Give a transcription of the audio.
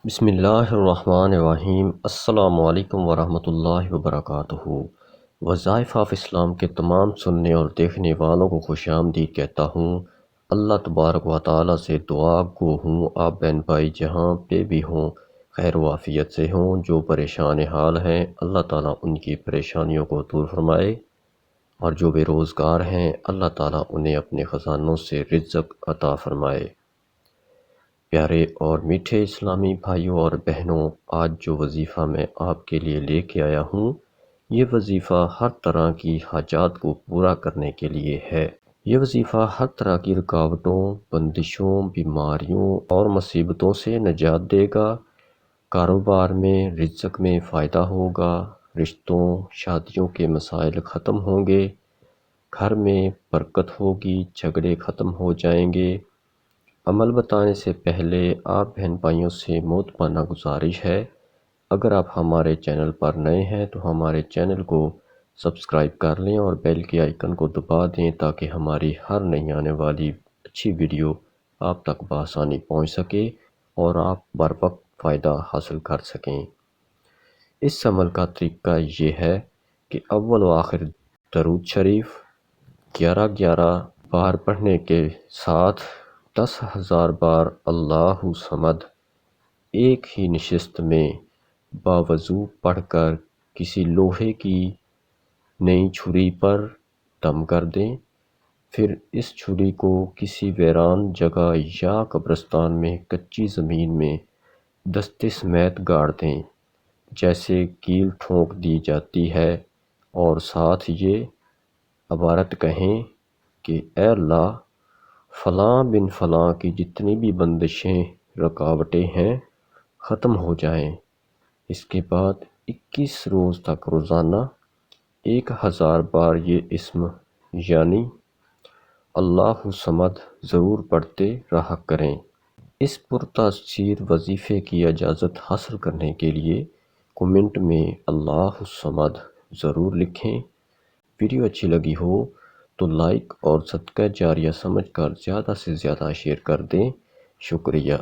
بسم اللہ الرحمن الرحیم۔ السلام علیکم ورحمۃ اللہ وبرکاتہ۔ وظائف آف اسلام کے تمام سننے اور دیکھنے والوں کو خوش آمدید کہتا ہوں۔ اللہ تبارک و تعالیٰ سے دعا گو ہوں آپ بہن بھائی جہاں پہ بھی ہوں خیر و عافیت سے ہوں۔ جو پریشان حال ہیں اللہ تعالیٰ ان کی پریشانیوں کو دور فرمائے، اور جو بے روزگار ہیں اللہ تعالیٰ انہیں اپنے خزانوں سے رزق عطا فرمائے۔ پیارے اور میٹھے اسلامی بھائیوں اور بہنوں، آج جو وظیفہ میں آپ کے لیے لے کے آیا ہوں، یہ وظیفہ ہر طرح کی حاجات کو پورا کرنے کے لیے ہے۔ یہ وظیفہ ہر طرح کی رکاوٹوں، بندشوں، بیماریوں اور مصیبتوں سے نجات دے گا۔ کاروبار میں رزق میں فائدہ ہوگا، رشتوں شادیوں کے مسائل ختم ہوں گے، گھر میں برکت ہوگی، جھگڑے ختم ہو جائیں گے۔ عمل بتانے سے پہلے آپ بہن بھائیوں سے مؤدبانہ گزارش ہے، اگر آپ ہمارے چینل پر نئے ہیں تو ہمارے چینل کو سبسکرائب کر لیں اور بیل کے آئیکن کو دبا دیں تاکہ ہماری ہر نئی آنے والی اچھی ویڈیو آپ تک بآسانی پہنچ سکے اور آپ بر وقت فائدہ حاصل کر سکیں۔ اس عمل کا طریقہ یہ ہے کہ اول و آخر درود شریف 11 بار پڑھنے کے ساتھ 10,000 بار اللہ صمد ایک ہی نشست میں باوضو پڑھ کر کسی لوہے کی نئی چھری پر دم کر دیں۔ پھر اس چھری کو کسی ویران جگہ یا قبرستان میں کچی زمین میں دستے سمیت گاڑ دیں جیسے کیل ٹھونک دی جاتی ہے، اور ساتھ یہ عبارت کہیں کہ اے اللہ، فلاں بن فلاں کی جتنی بھی بندشیں رکاوٹیں ہیں ختم ہو جائیں۔ اس کے بعد 21 روز تک روزانہ 1000 بار یہ اسم یعنی اللہ صمد ضرور پڑھتے رہا کریں۔ اس پرتاثیر وظیفے کی اجازت حاصل کرنے کے لیے کومنٹ میں اللہ صمد ضرور لکھیں۔ ویڈیو اچھی لگی ہو تو لائک اور صدقہ جاریہ سمجھ کر زیادہ سے زیادہ شیئر کر دیں۔ شکریہ۔